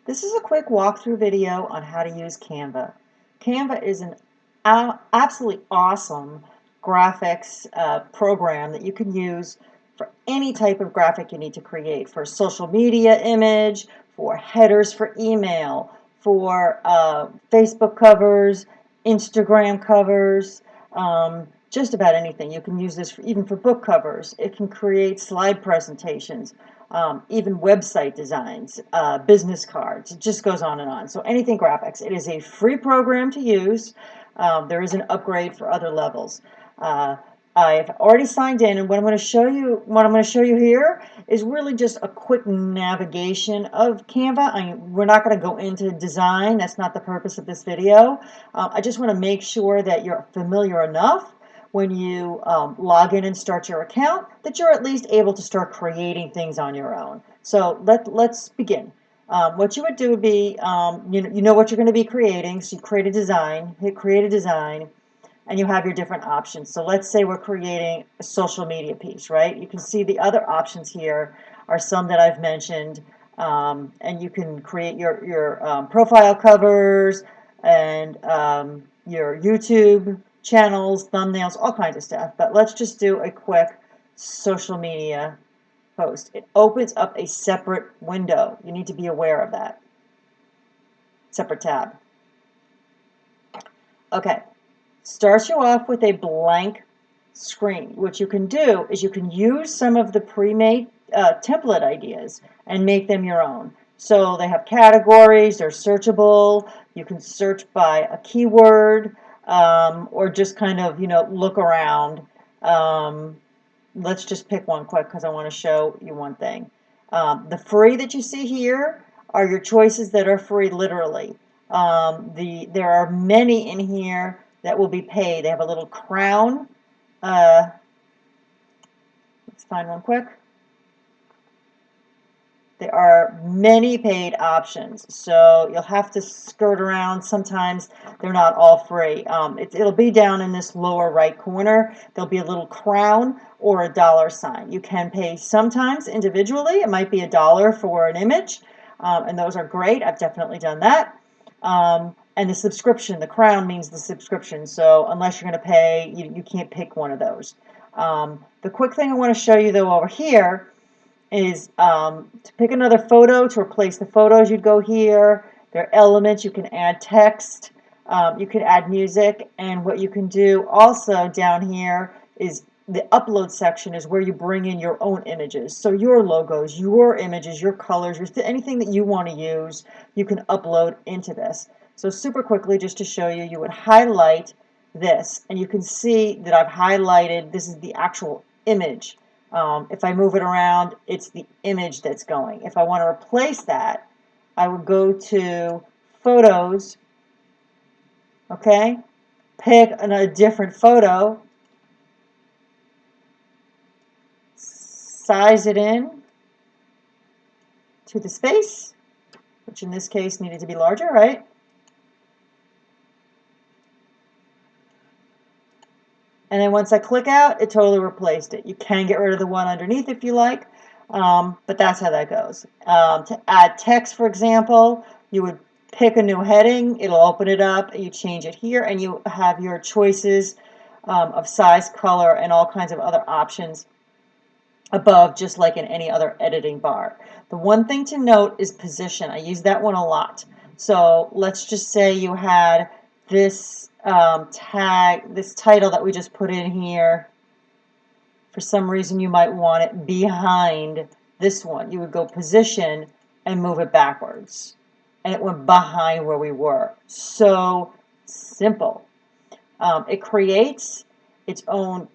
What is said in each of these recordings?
This is a quick walkthrough video on how to use Canva. Canva is an absolutely awesome graphics program that you can use for any type of graphic you need to create, for social media image, for headers for email, for Facebook covers, Instagram covers, just about anything. You can use this even for book covers. It can create slide presentations, even website designs, business cards. It just goes on and on. So anything graphics. It is a free program to use. There is an upgrade for other levels. I've already signed in, and what I'm going to show you here is really just a quick navigation of Canva. We're not going to go into design. That's not the purpose of this video. I just want to make sure that you're familiar enough when you log in and start your account that you're at least able to start creating things on your own. So let's begin. What you would do would be, you know what you're going to be creating, so you create a design, hit create a design, and you have your different options. So let's say we're creating a social media piece, right? You can see the other options here are some that I've mentioned, and you can create your profile covers and your YouTube channels, thumbnails, all kinds of stuff. But let's just do a quick social media post. It opens up a separate window. You need to be aware of that. Separate tab. Okay. Starts you off with a blank screen. What you can do is you can use some of the pre-made template ideas and make them your own. So they have categories, they're searchable, you can search by a keyword, or just kind of, look around. Let's just pick one quick because I want to show you one thing. The free that you see here are your choices that are free literally. There are many in here that will be paid. They have a little crown. Let's find one quick. There are many paid options, so you'll have to skirt around. Sometimes they're not all free. It'll be down in this lower right corner. There'll be a little crown or a dollar sign. You can pay sometimes individually. It might be $1 for an image, and those are great. I've definitely done that. And the subscription, the crown means the subscription. So unless you're going to pay, you can't pick one of those. The quick thing I want to show you though over here is to pick another photo. To replace the photos, you'd go here. There are elements. You can add text. You can add music. And what you can do also down here is the upload section is where you bring in your own images. So your logos, your images, your colors, anything that you want to use, you can upload into this. So super quickly, just to show you, you would highlight this, and you can see that I've highlighted, this is the actual image. If I move it around, it's the image that's going. If I want to replace that, I would go to Photos, okay, pick a different photo, size it in to the space, which in this case needed to be larger, right? And then once I click out, it totally replaced it. You can get rid of the one underneath if you like, but that's how that goes. To add text, for example, you would pick a new heading, it'll open it up, and you change it here, and you have your choices of size, color, and all kinds of other options above, just like in any other editing bar. The one thing to note is position. I use that one a lot. So let's just say you had this tag, this title that we just put in here. For some reason you might want it behind this one. You would go position and move it backwards. And it went behind where we were. So simple. It creates its own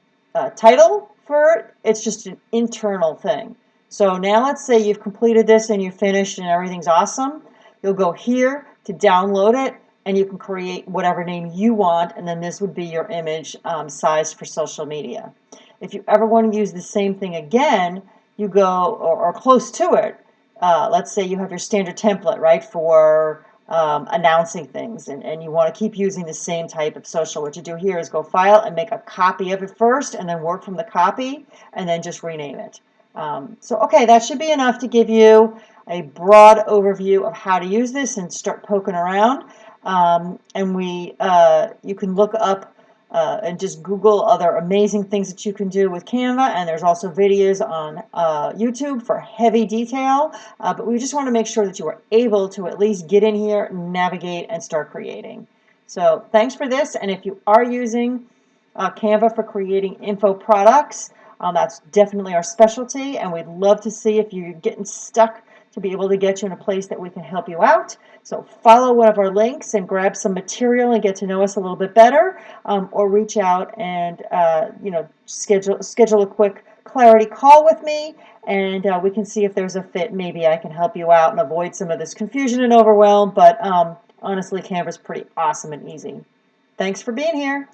title for it. It's just an internal thing. So now let's say you've completed this and you're finished and everything's awesome. You'll go here to download it, and you can create whatever name you want, and then this would be your image size for social media. If you ever want to use the same thing again, you go, or close to it. Let's say you have your standard template, right, for announcing things, and you want to keep using the same type of social. What you do here is go File and make a copy of it first, and then work from the copy, and then just rename it. So okay, that should be enough to give you a broad overview of how to use this and start poking around. You can look up and just Google other amazing things that you can do with Canva, and there's also videos on YouTube for heavy detail, but we just want to make sure that you are able to at least get in here, navigate, and start creating. So thanks for this, and if you are using Canva for creating info products, that's definitely our specialty, and we'd love to see if you're getting stuck to be able to get you in a place that we can help you out. So follow one of our links and grab some material and get to know us a little bit better, or reach out and schedule a quick clarity call with me, and we can see if there's a fit. Maybe I can help you out and avoid some of this confusion and overwhelm, but honestly, Canva's pretty awesome and easy. Thanks for being here.